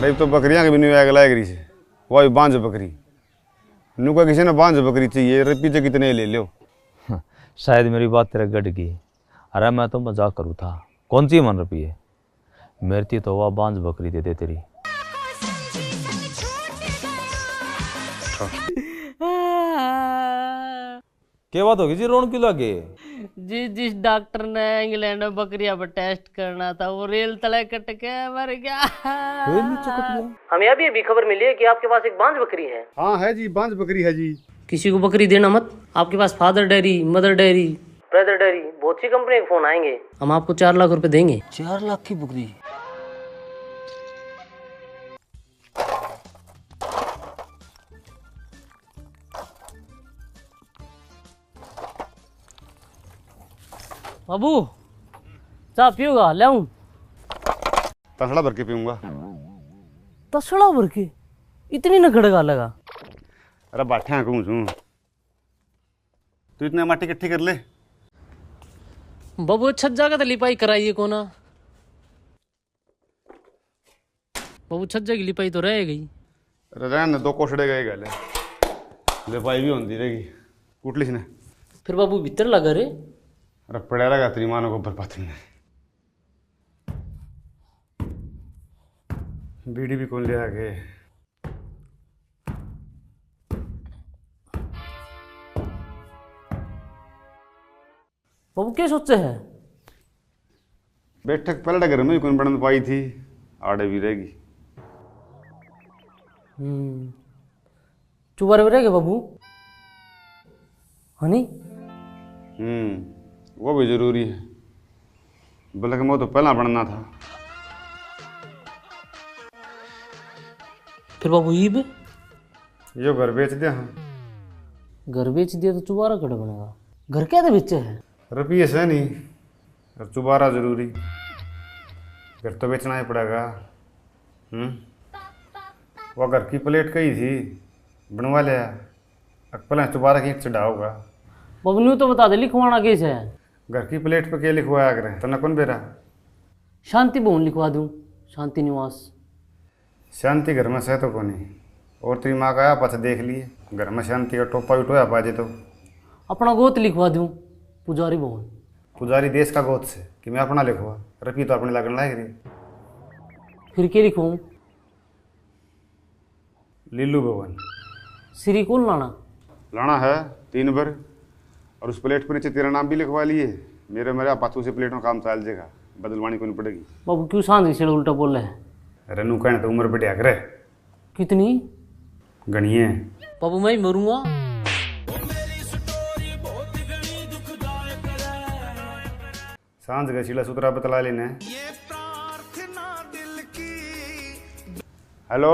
अरे तो बकरियां के भी नहीं आग लाएगी से वही बांझ बकरी नुका किसी ने बांझ बकरी चाहिए रपी से कितने ले लो। शायद मेरी बात तेरा गट गई। अरे मैं तो मजाक करूँ था। कौन सी मन रपी है मेरी तो वह बांझ बकरी दे दे तेरी। क्या बात होगी जी रोन क्यों लगे? जी जिस डॉक्टर ने इंग्लैंड में बकरियां पर टेस्ट करना था वो रेल तले कट के मर गया। हमें अभी खबर मिली है कि आपके पास एक बांझ बकरी है। हाँ है जी बांझ बकरी है जी। किसी को बकरी देना मत। आपके पास father dairy, mother dairy, brother dairy बहुत सी कंपनी के फोन आएंगे। हम आपको 4 लाख रुपए देंगे। 4 लाख की बकरी? बाबू चाय पियोगा? ले आऊं? तसड़ा भर के पीऊंगा। तसड़ा भर के? इतनी न खड़गा लगा। अरे बाठा कहूँ छू तू इतने माटी इकट्ठी कर ले। बाबू छज्जा का तो लिपाई कराइए को ना। बाबू छज्जा की लिपाई तो रह गई। अरे रहने 2 कोठड़े गए गले लिपाई भी होती रहेगी कुटलिस ने। फिर बाबू भीतर लगा रे। अरे पड़ा लगा तेरी मानो को बर्बाद में। बीड़ी भी कौन ले आगे। बाबू क्या सोचे है? बैठक पहले घर में कौन बन पाई थी आड़े भी रहेगी। चुबारे में रहेगा बाबू हनी। वो भी जरूरी है बल्कि मैं तो पहला बनना था। फिर बाबू ईब यो घर बेच दिया। हाँ घर बेच दिया तो चुबारा कट बनेगा। घर क्या बेचे है? रुपये से नहीं और चुबारा जरूरी। घर तो बेचना ही पड़ेगा। वो घर की प्लेट कही थी बनवा लिया पहले चुबारा की चढ़ा होगा। बाबू न्यू तो बता दे लिखवाना कैसे है? घर की प्लेट पे क्या लिखवाया करें तो न कौन बेरा। शांति भवन लिखवा दूं। शांति निवास। शांति घर में से तो कौन नहीं और तेरी माँ का आया पास देख लिए घर में शांति का टोपा उठोया पाजे तो। अपना गोत लिखवा दूं पुजारी भवन। पुजारी देश का गोत से कि मैं अपना लिखवा रपी तो अपने लगन लायक रही। फिर क्या लिखवाऊं? लीलू भवन। श्री कौन लाना है 3 बार और उस प्लेट पर नीचे तेरा नाम भी लिखवा लिए। मेरे पाथू से प्लेट में काम चल जाएगा बदलवानी को नहीं पड़ेगी। बाबू क्यों सांझ से उल्टा बोल रहे हैं? रनू कहने तो उम्र बढ़िया करे कितनी गणिए। बाबू मैं मरूंगा। सांझ का सीला सुतरा बतला लेने। हेलो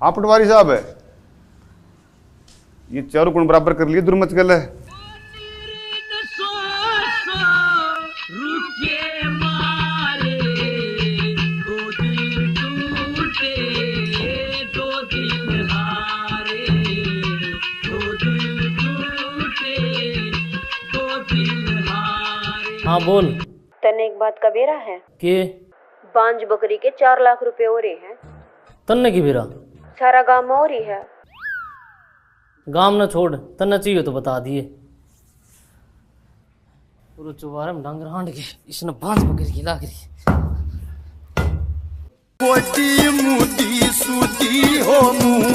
हाँ पटवारी साहब है ये 4 गुण बराबर कर लिए दुर्मच गल है। हाँ बोल। तने एक बात का बेरा है के बांझ बकरी के 4 लाख रुपए हो रहे हैं। तन्ने की बेरा सारा गांव में हो रही है। गाम न छोड़ तन्ना चाहिए तो बता दिए। पूरा चुबारे में डांगर हांड के इसने बांझ बकरी की लाग रही। कोटी मुदी सूती हो मुंह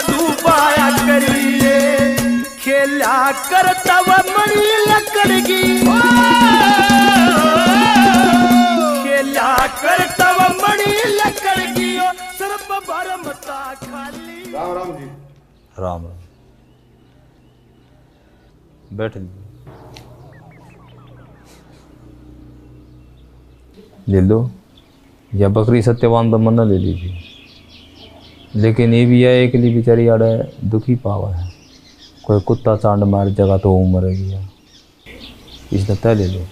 डूबाया करिए खेला करता मरी लकड़गी खेला करता मरी लकड़गी सर्प भरमता खाली। राम राम जी। राम राम बैठ ले लो या बकरी सत्यवान बमन ले लीजिए। लेकिन ये भी है एक लिए बेचारी आड़े दुखी पावा है। कोई कुत्ता चांड मार जगह तो मरेगी इसने तय ले लो।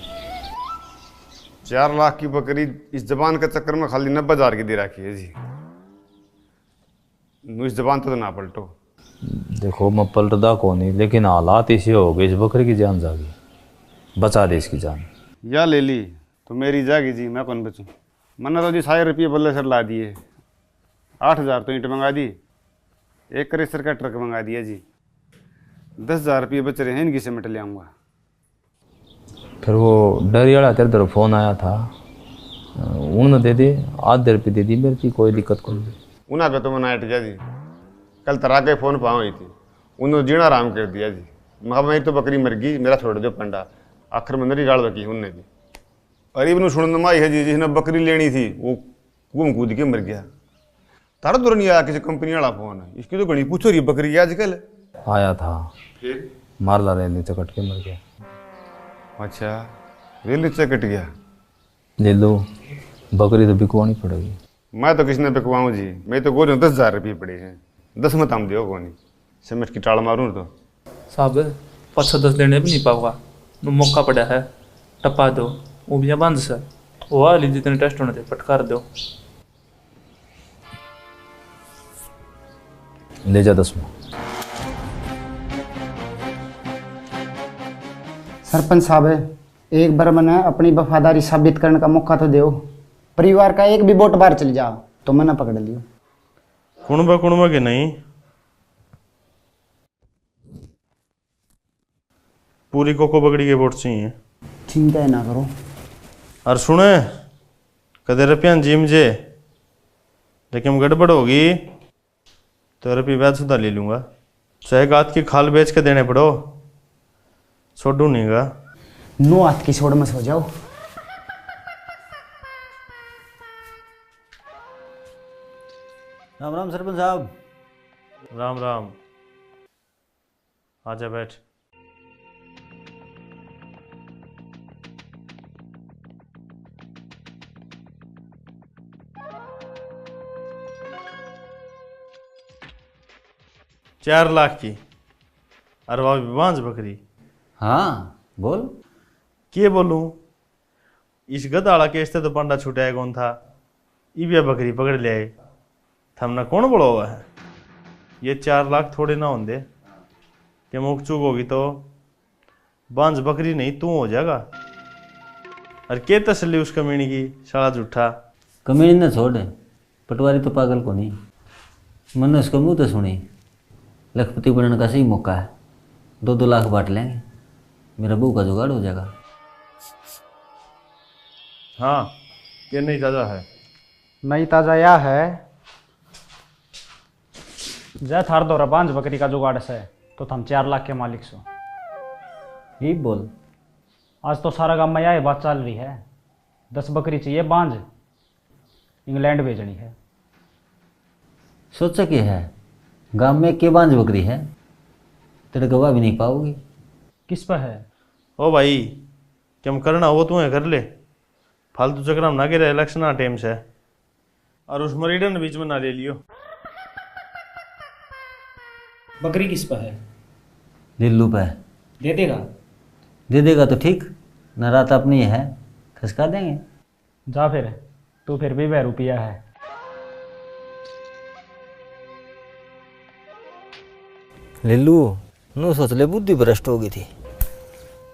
4 लाख की बकरी इस जबान के चक्कर में खाली 90,000 की दे रखी है जी। इस जबान तो ना पलटो। देखो मैं पलटदा को नहीं लेकिन हालात ऐसे हो गए इस बकरी की जान जागी बचा दे इसकी जान। या ले ली तो मेरी जागी जी मैं कौन बचूं। मैंने तो जी 100 रुपये बल्ले सर ला दिए, 8,000 तो ईंट मंगा दी, 1 क्रेशर का ट्रक मंगा दिया जी, 10,000 रुपये बच रहे हैं, इनकी सीमेंट ले आऊँगा। फिर वो डरी वाला तेरे तरफ फ़ोन आया था, उन्होंने दे दे, आधे रुपये दे दी मेरे की, कोई दिक्कत कोई नहीं। उन्हें पे तो मैं नाइट जा जी, कल तरह के फ़ोन पाँव हुई थी, उन्होंने जीना आराम कर दिया जी। मैं मेरी तो बकरी मर गई, मेरा छोड़ दो पंडा, आखिर में नरी गाड़ बकी उनने भी। अरे इवन सुन माई है जी, जिसने बकरी लेनी थी वो घूम कूद के मर गया। तारा दूर नहीं आया किसी कंपनी वाला फोन, इसकी तो घनी पूछो रही बकरी आजकल। आया था, फिर मारला रेल नीचे कट के मर गया। अच्छा, रेल नीचे कट गया। ले लो, बकरी तो बिकवानी पड़ेगी। मैं तो किसी ने बिकवाऊँ जी, मैं तो गोल 10,000 रुपये पड़े हैं, 10 में तम दो कौन समझ की टाल मारूँ तो साहब 510 देने भी नहीं पाऊंगा, मौका पड़ा है, टपा दो, वो भी बंद सर, वो वाली जितने टेस्ट होने थे पटकार दो। ले जा 10 में। सरपंच साहब, एक बार मैंने अपनी वफादारी साबित करने का मौका तो दो। परिवार का एक भी वोट बाहर चल जा तो मैंने पकड़ लियो। कुणबा के नहीं, पूरी कोको बकरी के वोट चाहिए। चिंता ना करो। और सुने कदे रुपया जिम जे, लेकिन गड़बड़ होगी तो रुपये ब्याज सुधा ले लूँगा, चाहे गात की खाल बेच के देने पड़ो, छोड़ू नहीं गा। 9 हाथ की छोड़ में सो जाओ। राम राम सरपंच साहब। राम राम, आजा बैठ। चार लाख की और वह भी बांझ बकरी। हाँ बोल। के बोलूँ, इस गदाड़ा केस से तो पंडा छुटाया कौन था, इबिया बकरी पकड़ ले आए, थमना कौन बोला हुआ है। ये 4 लाख थोड़े ना होंगे कि मुख चूक होगी तो बांझ बकरी नहीं तू हो जाएगा। और के तसली उस कमीनी की, साला झूठा कमीनी न छोड़, पटवारी तो पागल को नहीं। मैंने उसका मुँह तो सुनी, लखपति बनने का सही मौका है, 2-2 लाख बांट लेंगे, मेरा बहू का जुगाड़ हो जाएगा। हाँ, ये नहीं ताज़ा है। नहीं ताजा या है जय थार दो 5 बकरी का जुगाड़ से तो हम 4 लाख के मालिक सो। ये बोल। आज तो सारा गांव में यह बात चल रही है, 10 बकरी चाहिए बांझ, इंग्लैंड भेजनी है। सोचा क्या है, गांव में के बांझ बकरी है, तेरे गवाह भी नहीं पाओगी। किस पर है? ओ भाई, क्या करना वो तुम्हें कर ले, फालतू चक्कर ना गिरे, इलेक्शन आ टाइम से। और उस मरीडन बीच में ना ले लियो। बकरी किस पर है? लिल्लू पे। दे देगा? दे देगा तो ठीक, न रात अपनी है, खसका देंगे। जा फिर, तू फिर भी 2 रुपया है। लिल्लू नू सोच ले बुद्धि भ्रष्ट हो गई थी।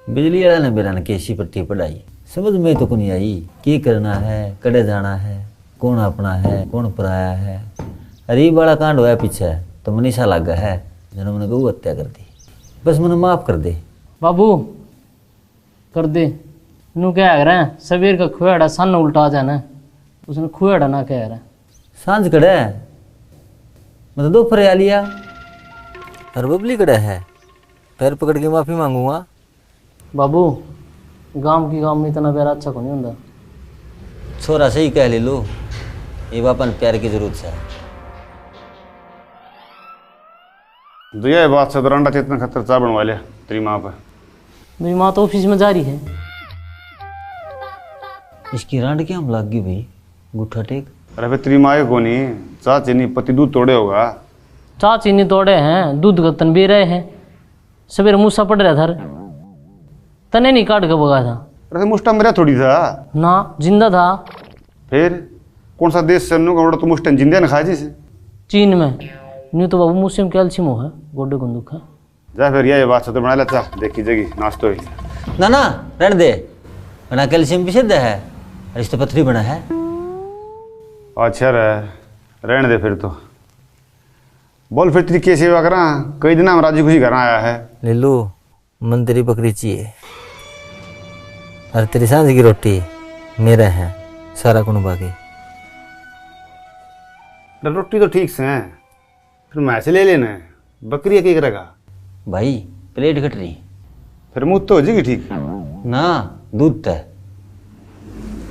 बिजली वाला ने मेरा ने केसी पट्टी पढ़ाई, समझ में तो नहीं आई क्या करना है, कड़े जाना है, कौन अपना है कौन पराया है। अरे बड़ा कांड होया पीछे तो मनीषा लग गया है, जिन्होंने गऊ हत्या कर दी। बस मैंने माफ कर दे बाबू, कर दे। नू क्या कह रहे हैं, सवेर का खुआड़ा सन उल्टा जाना, उसने खुआड़ा ना कह रहा। सांझ कड़े मतलब दोपहर आ लिया, और बबली कड़े है, पैर पकड़ के माफी मांगूंगा। बाबू, गांव की गांव में इतना प्यार अच्छा को नहीं होता। छोरा सही कह ले लो, ये बापन प्यार की जरूरत है। दुया बात से दरांडा चेतना खतर चा बनवा लिया तेरी माँ पर। मेरी माँ तो ऑफिस में जा रही है। इसकी रांड क्या हम लाग गई भाई, गुठा टेक। अरे फिर तेरी माँ को नहीं, चा चीनी पति दूध तोड़े होगा। चा चीनी तोड़े हैं, दूध गतन भी रहे हैं, सवेरे मूसा पड़ रहा था, तने नहीं काट के भगा था। अरे मुस्टा मरा थोड़ी था ना, जिंदा था। फिर कौन सा देश से तो मुस्टा जिंदा न खाए जिसे? चीन में। नहीं तो बाबू मुझसे कैल्शियम है, गोडे को दुख है। जा फिर ये बात से तो बना लेता, देखी जगी नाश्तो ही। ना ना रहने दे, बना कैल्शियम भी सिद्ध है, और इस तो पथरी बना है। अच्छा रहने दे फिर तो। बोल फिर तेरी क्या सेवा करा? कई दिन हम राजी खुशी घर आया है। लीलू मन तेरी बकरी चाहिए और तेरी सांझ की रोटी मेरा है सारा कुन बाकी। रोटी तो ठीक से है, फिर मैं से ले लेना है। बकरी क्या करेगा भाई? प्लेट कट रही फिर मुँह तो हो जाएगी ठीक ना। दूध तय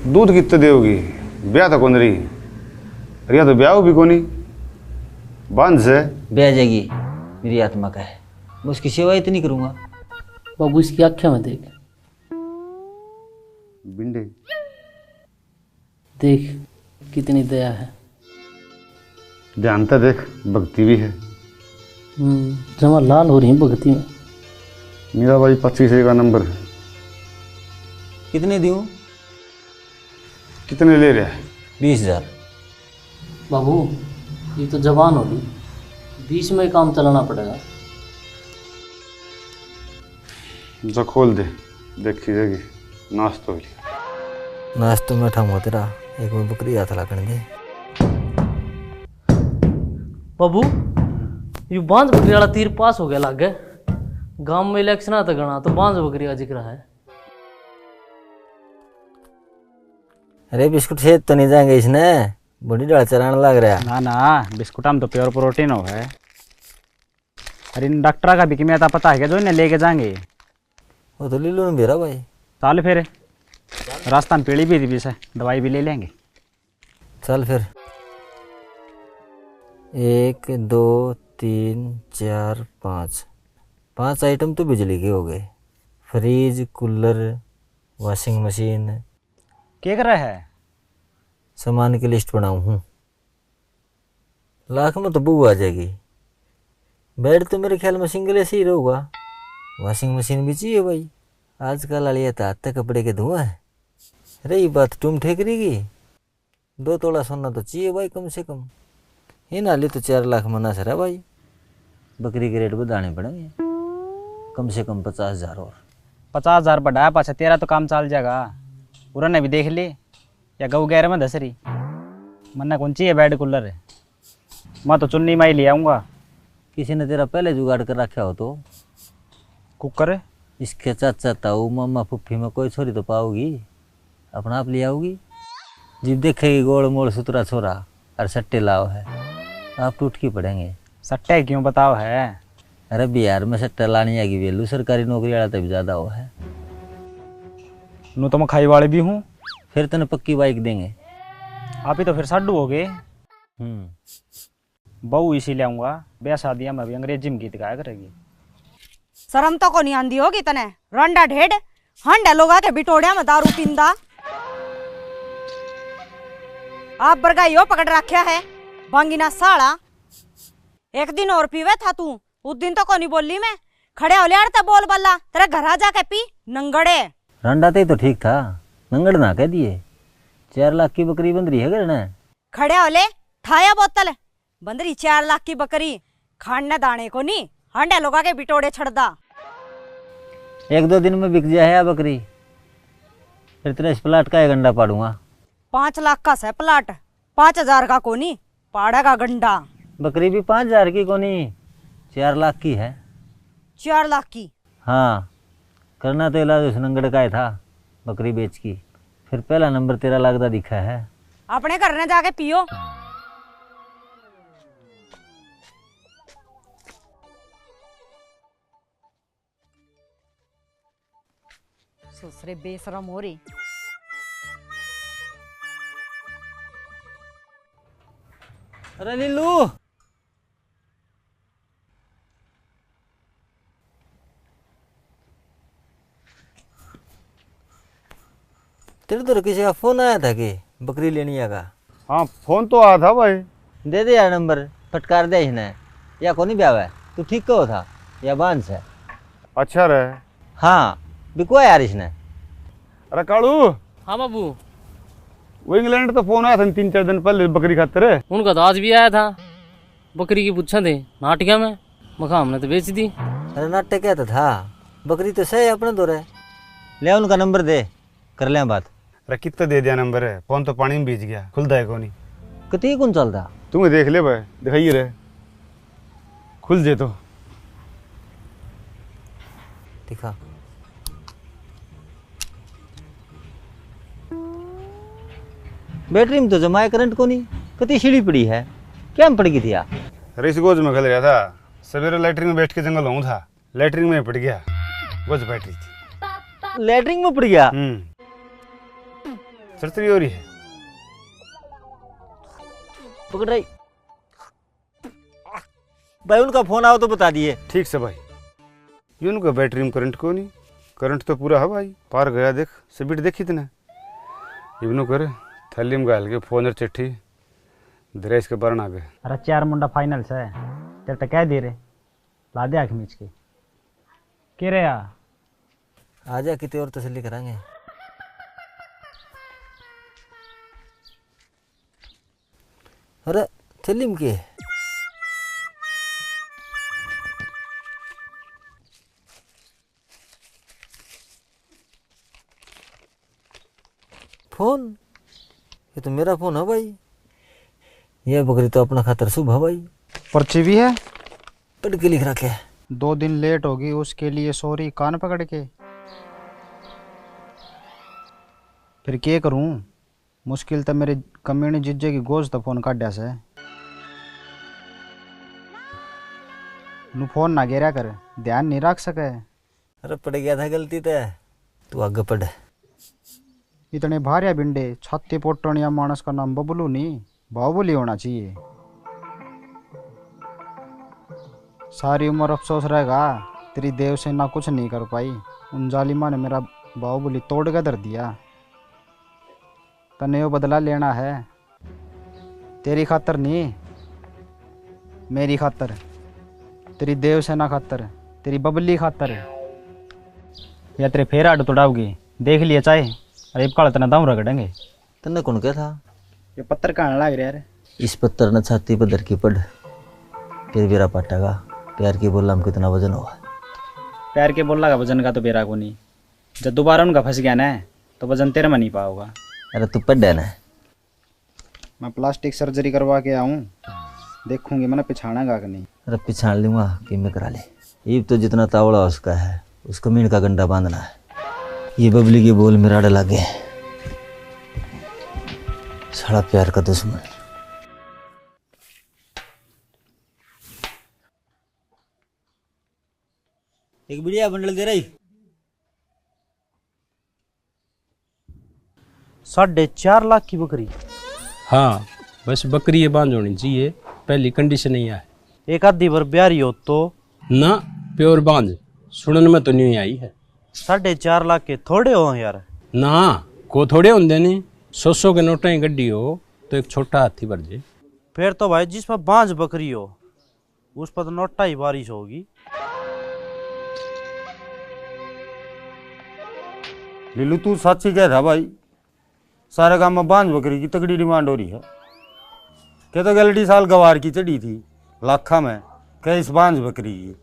दूध कितने देगी? ब्याह तो कौन रही रिया तो ब्याह भी कोनी बांध से ब्याह जाएगी। मेरी आत्मा का है, मैं उसकी सेवा इतनी करूंगा। बाबू इसकी आँखें में देख, बिंडे देख कितनी दया है। जानता देख भक्ति भी है। जमा लाल हो रही है भक्ति में। मेरा भाई 25 का नंबर है। कितने दूं? कितने ले रहा है? 20,000। बाबू ये तो जवान होगी, 20 में काम चलाना पड़ेगा। जो खोल दे देखी जाएगी। नाश्तो नाश्तो में ठाऊंगा तेरा, एक में बकरी हाथ लागण दे। बाबू ये बांझ बकरी वाला तीर पास हो गया लागे। गांव में इलेक्शन आता गणा तो बांझ बकरी का जिक्र है। अरे बिस्कुट से तो नहीं जाएंगे इसने, बड़ी डाल चलाने लग रहा है। ना ना बिस्कुट में तो प्योर प्रोटीन हो है। अरे इन डॉक्टर का भी कि मैं पता है क्या जो इन्हें लेके जाएंगे। वो तो लीलू ने भेजा भाई। चल फिर रास्ता में पेड़ी भी थी से दवाई भी ले लेंगे। चल फिर 1 2 3 4 5 आइटम तो बिजली के हो गए। Fridge, cooler, washing machine. क्या कर रहा है? सामान की लिस्ट बनाऊँ हूँ। लाख में तो बू आ जाएगी। बेड तो मेरे ख्याल में सिंगल ऐसे ही रहूँगा। वॉशिंग मशीन भी चाहिए भाई, आजकल आलिया तो हाथ कपड़े के धुआं है। रही बात तुम ठेकरी की, 2 तोला सोना तो चाहिए भाई कम से कम। इन हाली तो 4 लाख मना सर है भाई। बकरी के रेट बढ़ाने पड़ेंगे, कम से कम 50,000 और। 50,000 बढ़ाया पाछा तेरा तो काम चल जाएगा। पूरा ने भी देख ले या गऊ गैर में धसरी मन्ना कौन चाहिए बेड कूलर है। मैं तो चुन्नी माई ले आऊँगा। किसी ने तेरा पहले जुगाड़ कर रखा हो तो? कुकर इसके चाचा ताऊ मामा फुफ्फी में कोई छोरी तो पाओगी, अपना आप ले आओगी। जब देखेगी गोल मोड़ सुतरा छोरा और सट्टे लाओ है, आप टूट के पड़ेंगे। सट्टे क्यों बताओ है? अरे बिहार में सट्टा लानी आएगी वेलू, सरकारी नौकरी वाला तभी ज़्यादा हो है। नू तो मैं खाई वाले भी हूँ। फिर तेने पक्की बाइक देंगे। आप ही तो फिर साडू हो गए। बहू इसी ले आऊँगा। ब्याह शादियाँ में भी अंग्रेजी में गीत गाया करेगी। शर्म तो को नहीं आंदी होगी तने। रंडा ढेड हंडा लोग आते बिटोड़िया में दारू पींदा। आप बरगाइयो पकड़ रखा है बांगिना साला। एक दिन और पीवे था तू, उस दिन तो को नहीं बोली मैं। खड़े हो लिया बोल बल्ला तेरा घर आ जाके पी नंगड़े। रंडा तो ठीक था, नंगड़ ना कह दिए। 4 लाख की बकरी बंदरी है करना। खड़े हो ले थाया बोतल बंदरी 4 लाख की बकरी खाने दाने को नहीं हंडे लोग आके बिटोड़े छड़दा। 1-2 दिन में बिक जाए है बकरी, फिर तेरा इस प्लाट का 1 गंडा पाड़ूंगा। 5 लाख का है प्लाट, 5,000 का कोनी पाड़ेगा गंडा। बकरी भी 5,000 की कोनी 4 लाख की है। 4 लाख की? हाँ, करना तो इलाज उस नंगड़ का ही था बकरी बेच की। फिर पहला नंबर 13 लाख का दिखा है। अपने घर ने जाके पियो। ससुरे बेशरम हो रही। अरे लीलू, तेरे तो किसी का फोन आया था कि बकरी लेनी आगा? हाँ फोन तो आया था भाई। दे दे यार नंबर, फटकार दे इसने। या कौन ब्याह है? तू ठीक कहो था या बांस है? अच्छा रहे। हाँ बिको यार इसने। अरे कालू। हाँ बाबू। वो इंग्लैंड तो फोन आया था 3-4 दिन पहले बकरी खातिर। उनका तो आज भी आया था। बकरी की पूछा थे नाटिका में, मखा हमने तो बेच दी। अरे नाट्य क्या था, बकरी तो सही अपने दो रहे। ले उनका नंबर दे, कर ले बात। अरे कितना दे दिया नंबर है, फोन तो पानी में भीज गया, खुलता है को नहीं। कती कौन चलता तुम्हें देख ले भाई, दिखाइए रहे खुल जे तो दिखा। बैटरी में तो जमाए करंट को नहीं, कती सीढ़ी पड़ी है, क्या में पड़ गई थी? रईस गोज में खल रहा था, सवेरे लैटरिन में बैठ के जंगल हूँ था, लैटरिन में पड़ गया, गोज बैटरी थी। लैटरिन में पड़ गया? सरसरी हो रही है। पकड़ रही भाई, उनका फोन आओ तो बता दिए। ठीक से भाई, ये उनका बैटरी में करंट को नहीं, करंट तो पूरा है भाई, पार गया देख, स्पीड देखी इतना इवनो करे थैली में गाल के फोन और चिट्ठी दरेस के बरन आ गए। अरे 4 मुंडा फाइनल से तेरे तो कह दे रहे ला दे आँख मीच के रे आ जा, कितने और तसल्ली करांगे। अरे थैली में के फोन, ये तो मेरा फोन है भाई। ये बकरी तो अपना खातर शुभ है भाई। पर्ची भी है, पढ़ के लिख रखे। 2 दिन लेट होगी उसके लिए सॉरी, कान पकड़ के। फिर क्या करूं, मुश्किल तो मेरे कमीने जिज्जे की गोज तो फोन काट से नु फोन ना गिरा कर, ध्यान नहीं रख सके। अरे पड़ गया था गलती तो, तू आगे पढ़। इतने भारिया बिंडे छाती पोटनिया मानस का नाम बबलू नहीं बाहुबली होना चाहिए। सारी उम्र अफसोस रहेगा, तेरी देव सेना कुछ नहीं कर पाई, उन जालिमा ने मेरा बाहुबली तोड़ के धर दिया। तने वो बदला लेना है, तेरी खातर नहीं, मेरी खातर, तेरी देव सेना खातर, तेरी बबली खातर। या तेरे फेर आड़ तोड़ाओगी, देख लिया चाहे, अरे काल तना दाम रगड़ेंगे। तन्ने कौन क्या था? ये पत्थर कहाँ लग रहा है? इस पत्थर न छाती पर धर की पड़, फिर बेरा पाटेगा। प्यार की बोला में कितना वजन होगा? प्यार के बोला का वजन का तो बेरा को नहीं, जब दोबारा उनका फंस गया ना तो वजन तेरे में नहीं पाओगा। अरे तू पढ़ ना। मैं प्लास्टिक सर्जरी करवा के आऊँ, देखूंगी मैंने पिछाड़ेगा कि नहीं। अरे पिछाड़ लूँगा कि मैं करा ले। ईब तो जितना तावड़ा उसका है, उसको मीन का गंडा बांधना है। ये बबली के बोल मेरा डला लगे, सारा प्यार का दुश्मन। एक बढ़िया बंडल दे रही। 4.5 लाख की बकरी? हाँ, बस बकरी ये बांध होनी चाहिए, पहली कंडीशन ही है। एक आधी बार ब्यारी हो तो ना, प्योर बांध सुनने में तो नहीं आई है। 4.5 लाख के थोड़े हो यार? ना, को थोड़े होंगे नहीं, 100 के नोटा ही गड्डी हो तो एक छोटा हाथी भर जाए। फिर तो भाई जिसमें बांझ बकरी हो उस पर तो नोटा ही बारिश होगी। लीलू तू सच्ची कह रहा भाई, सारे गांव में बांझ बकरी की तगड़ी डिमांड हो रही है। क्या तो गलती साल गवार की चढ़ी थी लाखा में, क्या इस बांझ बकरी की।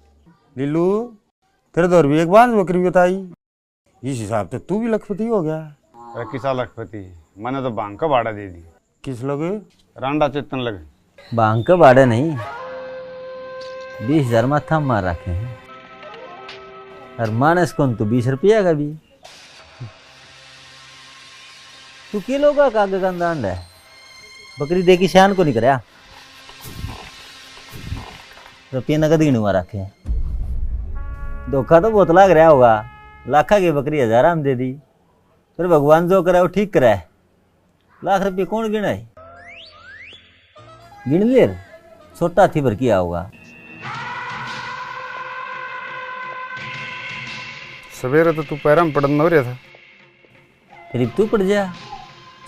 लीलू तेरे दौर भी एक बांझ बकरी बताई, इस हिसाब से तू भी लखपति हो गया। अरे किसा लखपति, मैंने तो बांग का भाड़ा दे दी। किस लगे? रांडा चेतन लगे। बांग का भाड़ा नहीं, 20,000 माथा मार रखे हैं। और मानस कौन तू 20 रुपया का भी? तू किलो का कागज का दांड है, बकरी देखी शान को नहीं कराया। रुपये नगद गिनवा रखे हैं। धोखा तो बहुत लाग रहा होगा, लाखा की बकरी 1000 में दे दी, फिर भगवान जो करे वो ठीक कराए। लाख रुपये कौन गिना है? गिन ले, छोटा हाथी भर किया होगा। सवेरे तो तू पैरा में पड़न हो रहा था। फिर तू पड़ जा,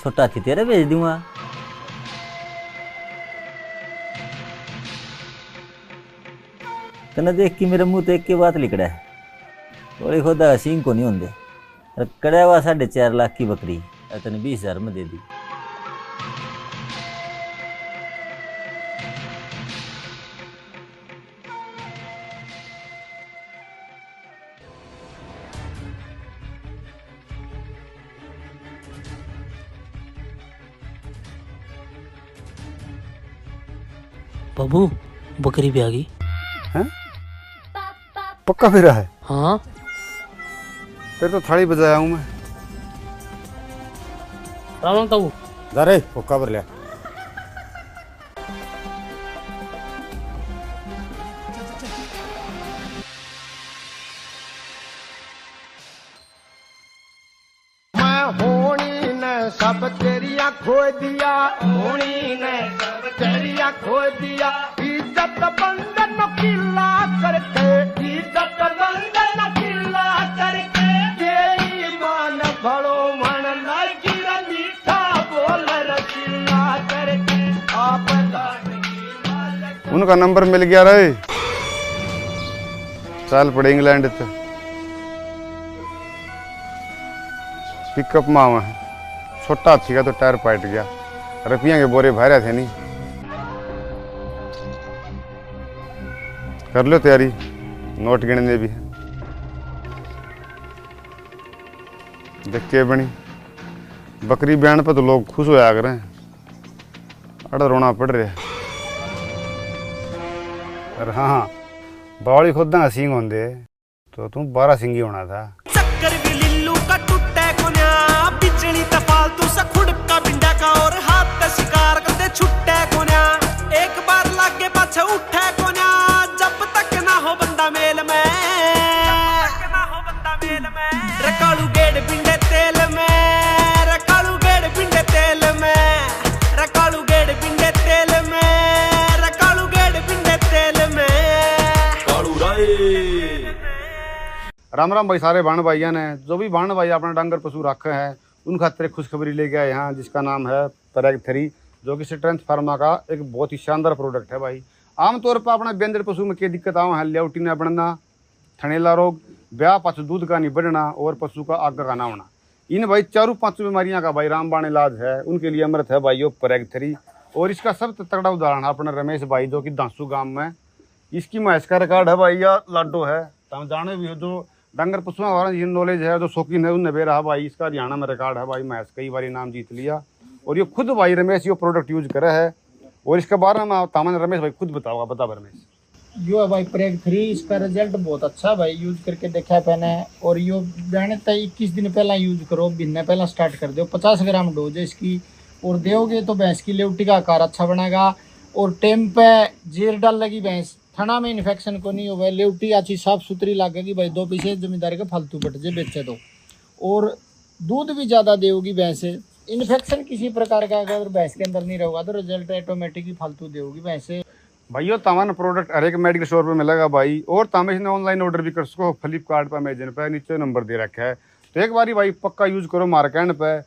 छोटा हाथी तेरे भेज दूंगा। तना देख के मेरे मुंह तो एक के बात लिखड़ा है, थोड़ी खुदा सींग को नहीं होंगे। कड़ा हुआ 4.5 लाख की बकरी तने 20,000 में दे दी। बाबू बकरी भी आ गई हैं? पक्का फिरा है? हाँ फिर तो थाली बजाया हूँ मैं। राम ताऊ जा रे पक्का भर लिया। सब तेरिया खो दिया, होनी ने सब तेरिया खो दिया। इज्जत बंधन किला करके, इज्जत बंधन किला करके, तेरी मान भलो मन लगी मीठा बोल रसिया करके। आप उनका नंबर मिल गया रे, चल पड़े इंग्लैंड से। पिकअप में आवा है, छोटा हाथी का तो टायर पाट गया, रुपया के बोरे भरे थे नहीं। कर लो तैयारी, नोट गिनने भी है। देख के बनी बकरी बयान पर तो लोग खुश हो जा रहे हैं, अड़ा रोना पड़ रहा है। अरे हाँ बावली खुद ना सिंह होंगे तो तुम 12 सिंगी होना था। चक्कर भी लिल्लू का टूटे कोन्या, बिजली त फालतू सा खुड़का बिंडा का, और हाथ पे शिकार करते छुट्टे कोन्या। एक बार लागे पाछे उठे कोन्या, जब तक ना हो बंदा मेल में, रकालू गेड़ बिंडे तेल में, रकालू गेड़ बिंडे तेल में, रकालू गेड़ बिंडे तेल में, रकालू गेड़ बिंडे तेल में। कालू राय राम राम भाई सारे भाण भाइयों ने, जो भी भाण भाई अपना डांगर पशु रखे हैं उन खातिर खुशखबरी लेके आए यहाँ, जिसका नाम है परैग 3, जो कि स्ट्रेंथ फार्मा का एक बहुत ही शानदार प्रोडक्ट है भाई। आमतौर पर अपना बेंदर पशु में क्या दिक्कत आवा है, लेवटी न बढ़ना, थनेला रोग, ब्याह पाछू दूध का नहीं बढ़ना और पशु का आग का ना होना। इन भाई 4-5 बीमारियां का भाई रामबाण इलाज है, उनके लिए अमृत है भाई यो परैग 3। और इसका सबसे तगड़ा उदाहरण है अपना रमेश भाई, जो कि दांसू गांव में इसकी महस का रिकॉर्ड है भाई, या लाडो है। तुम जाने भी हो जो डांगर पशुओं वाला जिन नॉलेज है, जो शौकीन है उनने बेरा भाई, इसका हरियाणा में रिकॉर्ड है भाई, महस कई बार इनाम जीत लिया। और ये खुद भाई रमेश यो प्रोडक्ट यूज करे है, और इसके बारे में तामन रमेश भाई खुद बताओगा। बता रमेश। यो है भाई परैग 3, इसका रिजल्ट बहुत अच्छा भाई, यूज करके देखा है मैंने। और यो बयाने तक 21 दिन पहला यूज करो, महीने पहला स्टार्ट कर दो। 50 ग्राम डोज है इसकी, और दोगे तो भैंस की लेवटी का आकार अच्छा बनेगा। और टेम पे जेर डाल लगी भैंस, थना में इन्फेक्शन को नहीं होगा, लेवटी अच्छी साफ सुथरी लगेगी भाई। 2 पैसे जमींदार के फालतू बट जे बेचे दो, और दूध भी ज़्यादा देगी भैंस। इन्फेक्शन किसी प्रकार का अगर भैंस के अंदर नहीं रहेगा तो रिजल्ट ऑटोमेटिक ही फालतू देगी भैंस। भाइयों तमाम प्रोडक्ट हर एक मेडिकल स्टोर पे मिलेगा भाई, और तामेश ने ऑनलाइन ऑर्डर भी कर सको, फ्लिपकार्ट पर, अमेजन पे, नीचे नंबर दे रखा है। तो एक बारी भाई पक्का यूज करो मार्केट पे,